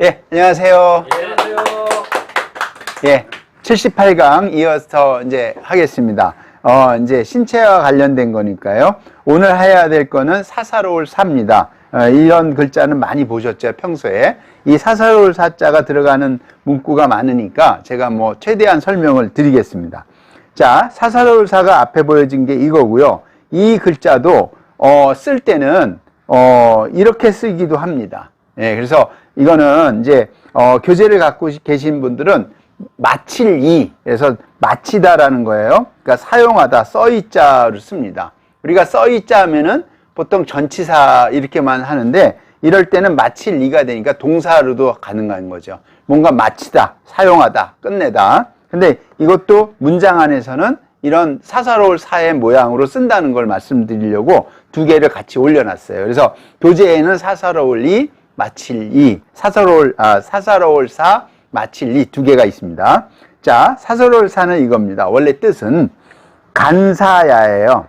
예, 안녕하세요. 예, 안녕하세요. 예, 78강 이어서 이제 하겠습니다. 이제 신체와 관련된 거니까요. 오늘 해야 될 거는 사사로울 사입니다. 이런 글자는 많이 보셨죠, 평소에. 이 사사로울 사자가 들어가는 문구가 많으니까 제가 뭐 최대한 설명을 드리겠습니다. 자, 사사로울 사가 앞에 보여진 게 이거고요. 이 글자도 쓸 때는 이렇게 쓰기도 합니다. 예, 그래서 이거는 이제 교재를 갖고 계신 분들은 마칠 이, 그래서 마치다라는 거예요. 그러니까 사용하다, 써이자를 씁니다. 우리가 써이자 하면은 보통 전치사 이렇게만 하는데 이럴 때는 마칠 이가 되니까 동사로도 가능한 거죠. 뭔가 마치다, 사용하다, 끝내다. 근데 이것도 문장 안에서는 이런 사사로울 사의 모양으로 쓴다는 걸 말씀드리려고 두 개를 같이 올려놨어요. 그래서 교재에는 사사로울 이, 마칠 이, 사사로울 사, 마칠 이 두 개가 있습니다. 자, 사사로울 사는 이겁니다. 원래 뜻은 간사야예요.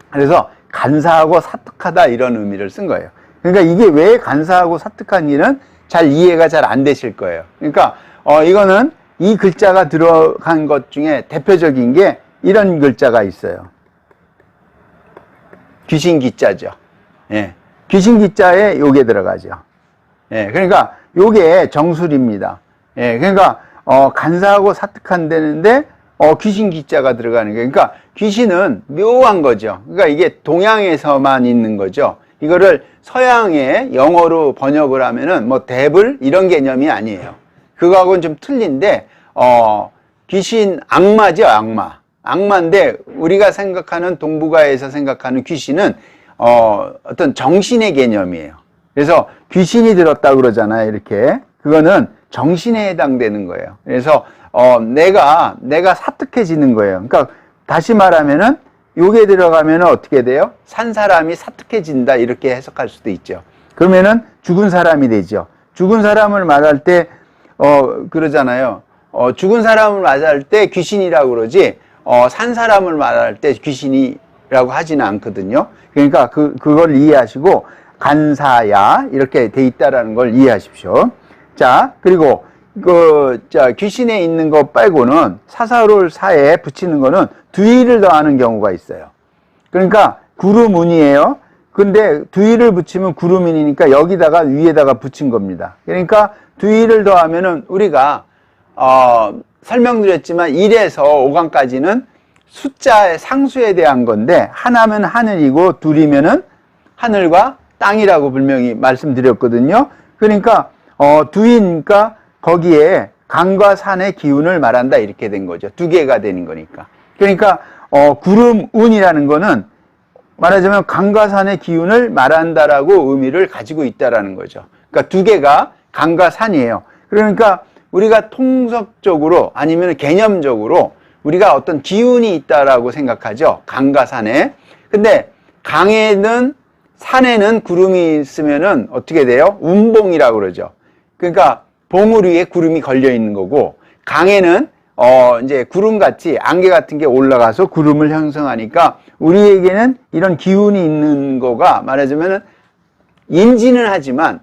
그래서 간사하고 사특하다 이런 의미를 쓴 거예요. 그러니까 이게 왜 간사하고 사특한 일은 잘 이해가 잘 안 되실 거예요. 그러니까 이거는 이 글자가 들어간 것 중에 대표적인 게 이런 글자가 있어요. 귀신기자죠. 예. 귀신기자에 요게 들어가죠. 예. 그러니까 요게 정술입니다. 예. 그러니까 간사하고 사특한 데는데 귀신기자가 들어가는 거예요. 그러니까 귀신은 묘한 거죠. 그러니까 이게 동양에서만 있는 거죠. 이거를 서양의 영어로 번역을 하면은 뭐 데블 이런 개념이 아니에요. 그거하고는 좀 틀린데 귀신 악마죠, 악마. 악마인데 우리가 생각하는 동북아에서 생각하는 귀신은 어떤 정신의 개념이에요. 그래서 귀신이 들었다 그러잖아요, 이렇게. 그거는 정신에 해당되는 거예요. 그래서 내가 사특해지는 거예요. 그러니까 다시 말하면은 요게 들어가면은 어떻게 돼요? 산 사람이 사특해진다 이렇게 해석할 수도 있죠. 그러면은 죽은 사람이 되죠. 죽은 사람을 말할 때 그러잖아요. 죽은 사람을 말할 때 귀신이라고 그러지 산 사람을 말할 때 귀신이라고 하지는 않거든요. 그러니까 그걸 이해하시고 간사야 이렇게 돼 있다라는 걸 이해하십시오. 자, 그리고 귀신에 있는 거 빼고는 사사로울 사에 붙이는 거는 두이를 더하는 경우가 있어요. 그러니까 구름운이에요. 근데 두이를 붙이면 구름운이니까 여기다가 위에다가 붙인 겁니다. 그러니까 두이를 더하면은 우리가 설명드렸지만 1에서 5강까지는 숫자의 상수에 대한 건데 하나면 하늘이고 둘이면은 하늘과 땅이라고 분명히 말씀드렸거든요. 그러니까 두이니까 거기에 강과 산의 기운을 말한다 이렇게 된 거죠. 두 개가 되는 거니까. 그러니까 구름운이라는 거는 말하자면 강과 산의 기운을 말한다라고 의미를 가지고 있다라는 거죠. 그러니까 두 개가 강과 산이에요. 그러니까 우리가 통속적으로 아니면 개념적으로 우리가 어떤 기운이 있다라고 생각하죠. 강과 산에. 근데 강에는 산에는 구름이 있으면은 어떻게 돼요? 운봉이라고 그러죠. 그러니까 봉우리 위에 구름이 걸려 있는 거고 강에는 이제 구름같이 안개 같은 게 올라가서 구름을 형성하니까 우리에게는 이런 기운이 있는 거가 말하자면은 인지는 하지만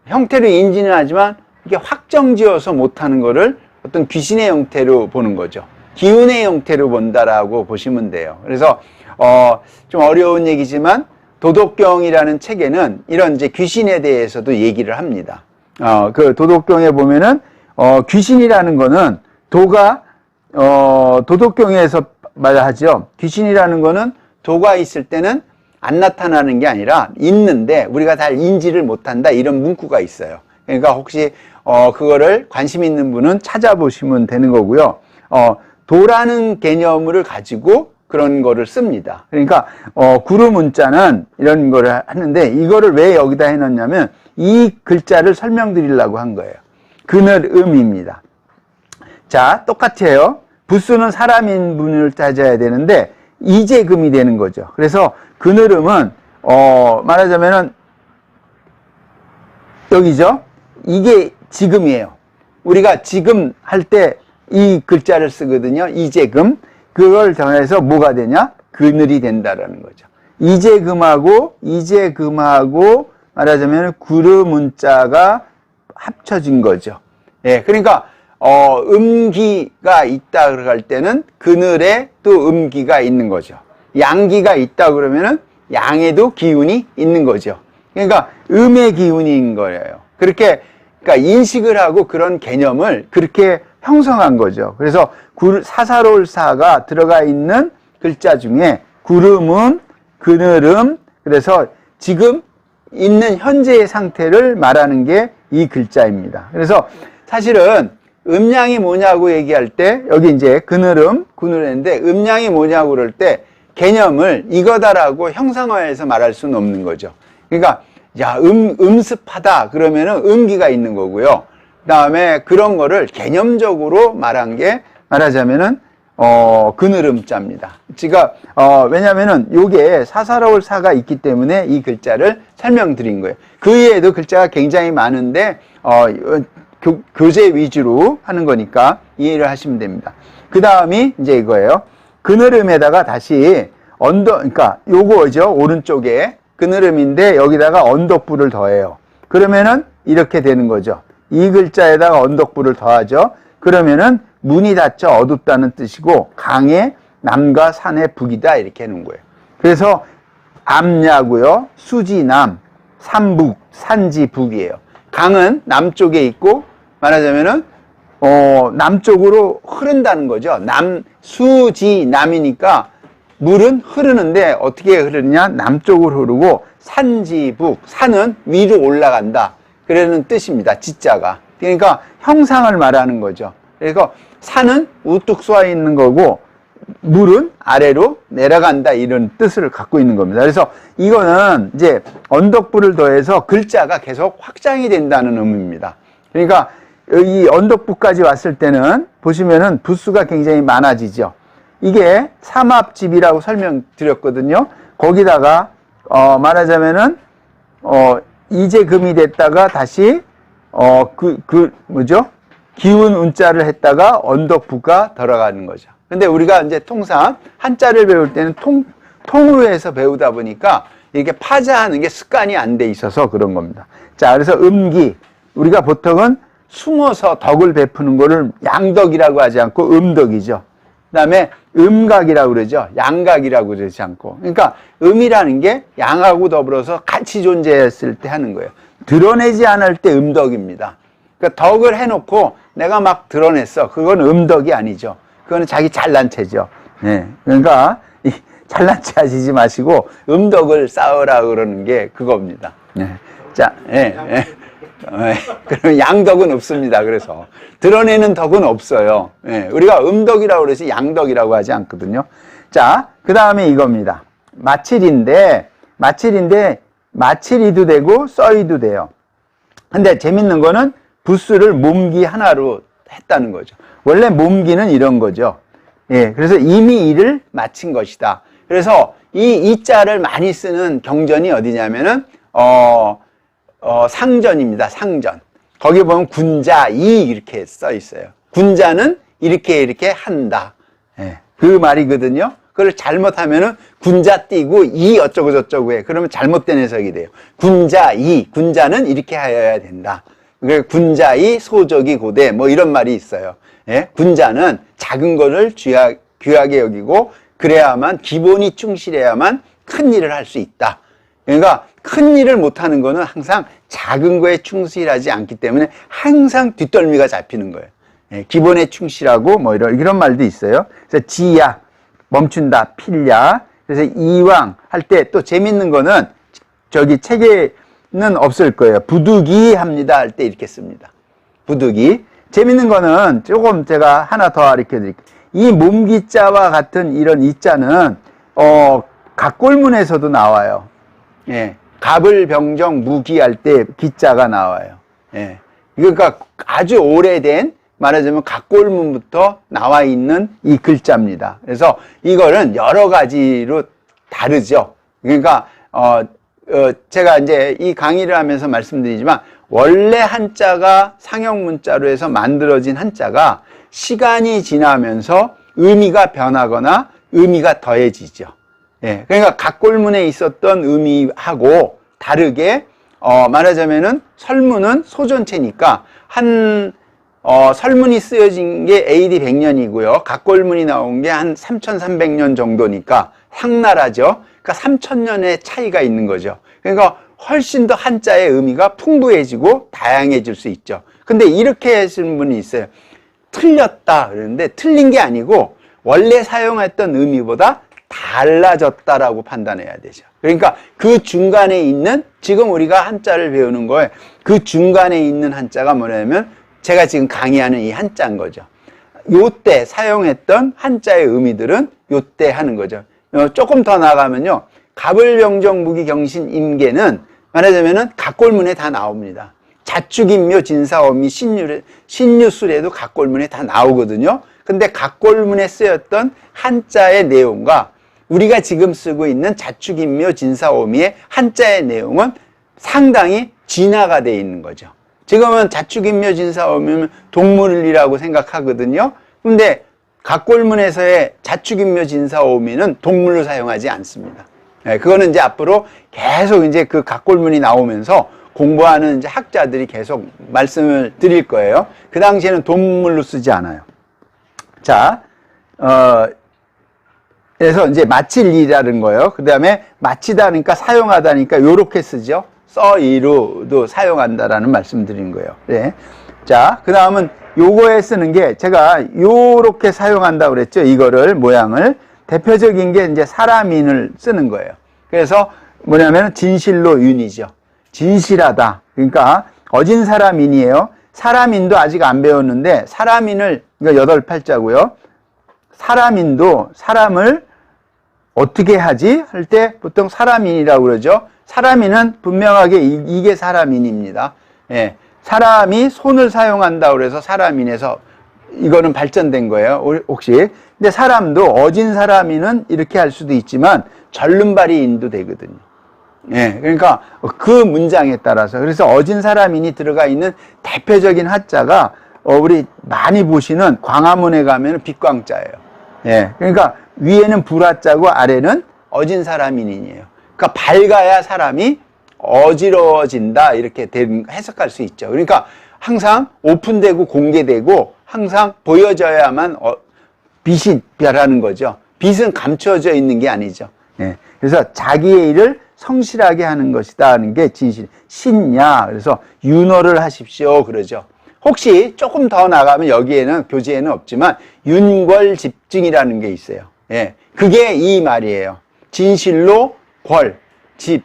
형태로 인지는 하지만 이게 확정지어서 못하는 거를 어떤 귀신의 형태로 보는 거죠. 기운의 형태로 본다라고 보시면 돼요. 그래서 좀 어려운 얘기지만 도덕경이라는 책에는 이런 이제 귀신에 대해서도 얘기를 합니다. 그 도덕경에 보면은 귀신이라는 거는 도덕경에서 말하죠. 귀신이라는 거는 도가 있을 때는 안 나타나는 게 아니라 있는데 우리가 잘 인지를 못한다 이런 문구가 있어요. 그러니까 혹시 그거를 관심 있는 분은 찾아보시면 되는 거고요. 도라는 개념을 가지고 그런 거를 씁니다. 그러니까 구름문자는 이런 거를 하는데 이거를 왜 여기다 해놨냐면 이 글자를 설명드리려고 한 거예요. 그늘음입니다. 자, 똑같아요. 부수는 사람인 분을 따져야 되는데 이재금이 되는 거죠. 그래서 그늘음은 말하자면은 여기죠. 이게 지금이에요. 우리가 지금 할 때 이 글자를 쓰거든요. 이재금. 그걸 정해서 뭐가 되냐? 그늘이 된다라는 거죠. 이재금하고 말하자면 구름문자가 합쳐진 거죠. 예, 그러니까 음기가 있다 그럴 때는 그늘에 또 음기가 있는 거죠. 양기가 있다 그러면은 양에도 기운이 있는 거죠. 그러니까 음의 기운인 거예요. 그렇게 그러니까 인식을 하고 그런 개념을 그렇게 형성한 거죠. 그래서 사사로울 사가 들어가 있는 글자 중에 구름음, 그늘음, 그래서 지금 있는 현재의 상태를 말하는 게 이 글자입니다. 그래서 사실은 음양이 뭐냐고 얘기할 때 여기 이제 그늘음, 구늘인데 음양이 뭐냐고 그럴 때 개념을 이거다라고 형상화해서 말할 수는 없는 거죠. 그러니까 야, 음습하다 그러면은 음기가 있는 거고요. 그다음에 그런 거를 개념적으로 말한 게 말하자면은 그늘음자입니다. 제가 왜냐면은 요게 사사로울 사가 있기 때문에 이 글자를 설명드린 거예요. 그 외에도 글자가 굉장히 많은데 교재 위주로 하는 거니까 이해를 하시면 됩니다. 그 다음이 이제 이거예요. 그늘음에다가 다시 그러니까 요거죠. 오른쪽에 그늘음인데 여기다가 언덕부를 더해요. 그러면은 이렇게 되는 거죠. 이 글자에다가 언덕부를 더하죠. 그러면은 문이 닫혀 어둡다는 뜻이고 강의 남과 산의 북이다 이렇게 해놓은 거예요. 그래서 암야고요. 수지남, 삼북, 산지북이에요. 강은 남쪽에 있고 말하자면은 남쪽으로 흐른다는 거죠. 수지남이니까 물은 흐르는데 어떻게 흐르느냐? 남쪽으로 흐르고 산지북, 산은 위로 올라간다. 그러는 뜻입니다. 지자가. 그러니까 형상을 말하는 거죠. 그래서 산은 우뚝 쏘아 있는 거고 물은 아래로 내려간다 이런 뜻을 갖고 있는 겁니다. 그래서 이거는 이제 언덕부를 더해서 글자가 계속 확장이 된다는 의미입니다. 그러니까 이 언덕부까지 왔을 때는 보시면은 부수가 굉장히 많아지죠. 이게 삼합집이라고 설명드렸거든요. 거기다가 말하자면은 이제 금이 됐다가 다시 뭐죠? 기운 운자를 했다가 언덕부가 들어가는 거죠. 근데 우리가 이제 통상 한자를 배울 때는 통으로 해서 배우다 보니까 이렇게 파자하는 게 습관이 안 돼 있어서 그런 겁니다. 자, 그래서 음기. 우리가 보통은 숨어서 덕을 베푸는 거를 양덕이라고 하지 않고 음덕이죠. 그 다음에 음각이라고 그러죠. 양각이라고 그러지 않고. 그러니까 음이라는 게 양하고 더불어서 같이 존재했을 때 하는 거예요. 드러내지 않을 때 음덕입니다. 그러니까 덕을 해놓고 내가 막 드러냈어. 그건 음덕이 아니죠. 그거는 자기 잘난 체죠. 네. 그러니까 잘난 체 하시지 마시고 음덕을 쌓으라 그러는 게 그겁니다. 네. 자, 그러면 양덕은 없습니다. 그래서 드러내는 덕은 없어요. 우리가 음덕이라고 그러지 양덕이라고 하지 않거든요. 자, 그 다음에 이겁니다. 마칠인데 마칠이도 되고 써이도 돼요. 근데 재밌는 거는 부수를 몸기 하나로 했다는 거죠. 원래 몸기는 이런 거죠. 그래서 이미 일을 마친 것이다. 그래서 이 자를 많이 쓰는 경전이 어디냐면은 상전입니다. 상전. 거기 보면 군자이 이렇게 써 있어요. 군자는 이렇게 한다. 그 말이거든요. 그걸 잘못하면은 군자 띄고 이 어쩌고 저쩌고 해. 그러면 잘못된 해석이 돼요. 군자이, 군자는 이렇게 하여야 된다. 군자이 소적이 고대 뭐 이런 말이 있어요. 군자는 작은 거를 귀하게 여기고 그래야만 기본이 충실해야만 큰 일을 할 수 있다. 그러니까 큰 일을 못하는 거는 항상 작은 거에 충실하지 않기 때문에 항상 뒷덜미가 잡히는 거예요. 기본에 충실하고 뭐 이런 말도 있어요. 그래서 지야, 멈춘다, 필야. 그래서 이왕 할 때 또 재밌는 거는 저기 책에는 없을 거예요. 부득이 합니다 할 때 이렇게 씁니다. 부득이. 재밌는 거는 조금 제가 하나 더 가르쳐 드릴게요. 이 몸기자와 같은 이런 이자는 각골문에서도 나와요. 갑을병정 무기할 때 기자가 나와요. 그러니까 아주 오래된 말하자면 각골문부터 나와 있는 이 글자입니다. 그래서 이거는 여러 가지로 다르죠. 그러니까 제가 이제 이 강의를 하면서 말씀드리지만 원래 한자가 상형문자로 해서 만들어진 한자가 시간이 지나면서 의미가 변하거나 의미가 더해지죠. 그러니까 각골문에 있었던 의미하고 다르게 말하자면은 설문은 소전체니까 설문이 쓰여진 게 AD 100년이고요. 각골문이 나온 게 한 3300년 정도니까 상나라죠. 그러니까 3000년의 차이가 있는 거죠. 그러니까 훨씬 더 한자의 의미가 풍부해지고 다양해질 수 있죠. 근데 이렇게 하시는 분이 있어요. 틀렸다 그러는데 틀린 게 아니고 원래 사용했던 의미보다 달라졌다라고 판단해야 되죠. 그러니까 그 중간에 있는, 지금 우리가 한자를 배우는 거에 그 중간에 있는 한자가 뭐냐면 제가 지금 강의하는 이 한자인 거죠. 요때 사용했던 한자의 의미들은 요때 하는 거죠. 조금 더 나가면요. 갑을병정 무기경신 임계는 말하자면은 각골문에 다 나옵니다. 자축인묘 진사오미 신유술에도 각골문에 다 나오거든요. 근데 각골문에 쓰였던 한자의 내용과 우리가 지금 쓰고 있는 자축인묘 진사오미의 한자의 내용은 상당히 진화가 되어 있는 거죠. 지금은 자축인묘 진사오미는 동물이라고 생각하거든요. 근데 각골문에서의 자축인묘 진사오미는 동물로 사용하지 않습니다. 그거는 이제 앞으로 계속 이제 그 각골문이 나오면서 공부하는 이제 학자들이 계속 말씀을 드릴 거예요. 그 당시에는 동물로 쓰지 않아요. 자, 그래서 이제 마칠리라는 거예요. 그 다음에 마치다니까 사용하다니까 요렇게 쓰죠. 써이루도 사용한다라는 말씀 드린 거예요. 네. 자, 그 다음은 요거에 쓰는 게 제가 요렇게 사용한다고 그랬죠. 이거를, 모양을. 대표적인 게 이제 사람인을 쓰는 거예요. 그래서 뭐냐면 진실로 윤이죠. 진실하다. 그러니까 어진 사람인이에요. 사람인도 아직 안 배웠는데 사람인을, 이거 8팔자고요. 사람인도 사람을 어떻게 하지? 할 때 보통 사람인이라고 그러죠. 사람인은 분명하게 이게 사람인입니다. 예. 사람이 손을 사용한다고 그래서 사람인에서 이거는 발전된 거예요. 혹시. 근데 사람도 어진 사람인은 이렇게 할 수도 있지만 절름발이 인도 되거든요. 예. 그러니까 그 문장에 따라서. 그래서 어진 사람인이 들어가 있는 대표적인 한자가 우리 많이 보시는 광화문에 가면 빛광자예요. 예. 그러니까 위에는 불화자고 아래는 어진 사람인이에요. 그러니까 밝아야 사람이 어지러워진다 이렇게 해석할 수 있죠. 그러니까 항상 오픈되고 공개되고 항상 보여져야만 빛이 별하는 거죠. 빛은 감춰져 있는 게 아니죠. 예. 그래서 자기의 일을 성실하게 하는 것이다 하는 게 진실. 신야. 그래서 윤호를 하십시오 그러죠. 혹시 조금 더 나가면 여기에는 교재에는 없지만 윤궐집중이라는 게 있어요. 예. 그게 이 말이에요. 진실로 궐, 집,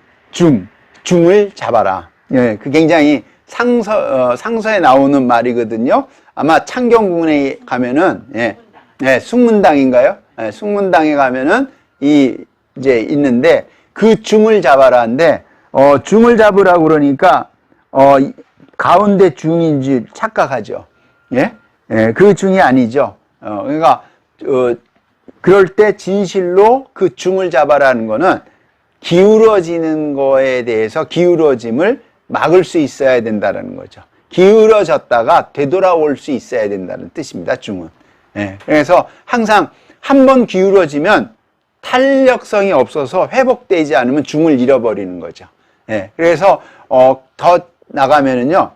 중을 잡아라. 예. 그 굉장히 상서에 나오는 말이거든요. 아마 창경궁에 가면은, 예. 예, 숙문당인가요? 예, 숙문당에 가면은 이제 있는데 그 중을 잡아라인데, 중을 잡으라고 그러니까, 가운데 중인 줄 착각하죠. 예? 예, 그 중이 아니죠. 그러니까, 그럴 때 진실로 그 중을 잡아라는 거는 기울어지는 거에 대해서 기울어짐을 막을 수 있어야 된다는 거죠. 기울어졌다가 되돌아올 수 있어야 된다는 뜻입니다, 중은. 예, 그래서 항상 한 번 기울어지면 탄력성이 없어서 회복되지 않으면 중을 잃어버리는 거죠. 예, 그래서 더 나가면은요,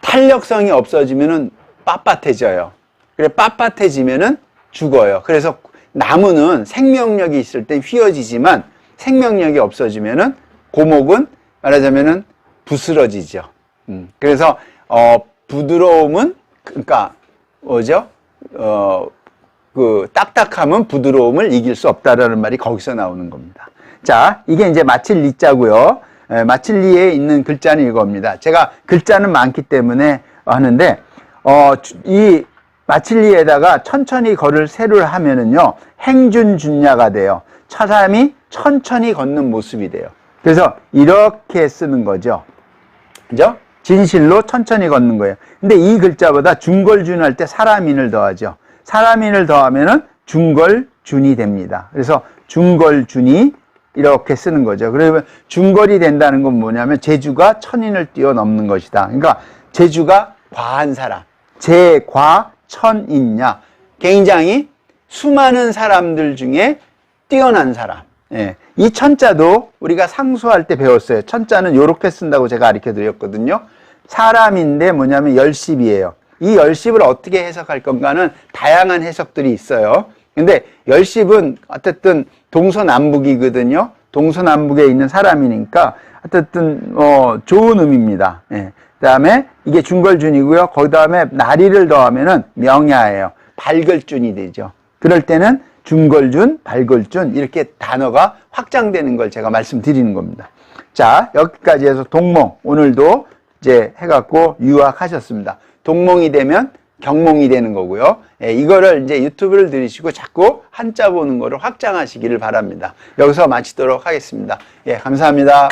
탄력성이 없어지면은 빳빳해져요. 그래 빳빳해지면은 죽어요. 그래서 나무는 생명력이 있을 땐 휘어지지만 생명력이 없어지면은 고목은 말하자면은 부스러지죠. 그래서 부드러움은 그러니까 뭐죠? 그 딱딱함은 부드러움을 이길 수 없다라는 말이 거기서 나오는 겁니다. 자, 이게 이제 마칠리자고요. 마칠리에 있는 글자는 이겁니다. 제가 글자는 많기 때문에 하는데 이 마칠리에다가 천천히 걸을 세를 하면은요 행준준야가 돼요. 사람이 천천히 걷는 모습이 돼요. 그래서 이렇게 쓰는 거죠. 그죠? 진실로 천천히 걷는 거예요. 근데 이 글자보다 중걸준 할 때 사람인을 더하죠. 사람인을 더하면은 중걸준이 됩니다. 그래서 중걸준이 이렇게 쓰는 거죠. 그러면 중걸이 된다는 건 뭐냐면 재주가 천인을 뛰어넘는 것이다. 그러니까 재주가 과한 사람, 재과천인냐, 굉장히 수많은 사람들 중에 뛰어난 사람. 예. 이 천자도 우리가 상수할 때 배웠어요. 천자는 요렇게 쓴다고 제가 가르쳐 드렸거든요. 사람인데 뭐냐면 열십이에요. 이 열십을 어떻게 해석할 건가는 다양한 해석들이 있어요. 근데 열십은 어쨌든 동서남북이거든요. 동서남북에 있는 사람이니까 어쨌든 좋은 의미입니다. 예. 그다음에 이게 중걸준이고요. 그 다음에 나리를 더하면은 명야예요. 발걸준이 되죠. 그럴 때는 중걸준, 발걸준 이렇게 단어가 확장되는 걸 제가 말씀드리는 겁니다. 자, 여기까지 해서 동몽 오늘도 이제 해갖고 유학하셨습니다. 동몽이 되면 경몽이 되는 거고요. 예, 이거를 이제 유튜브를 들으시고 자꾸 한자 보는 거를 확장하시기를 바랍니다. 여기서 마치도록 하겠습니다. 예, 감사합니다.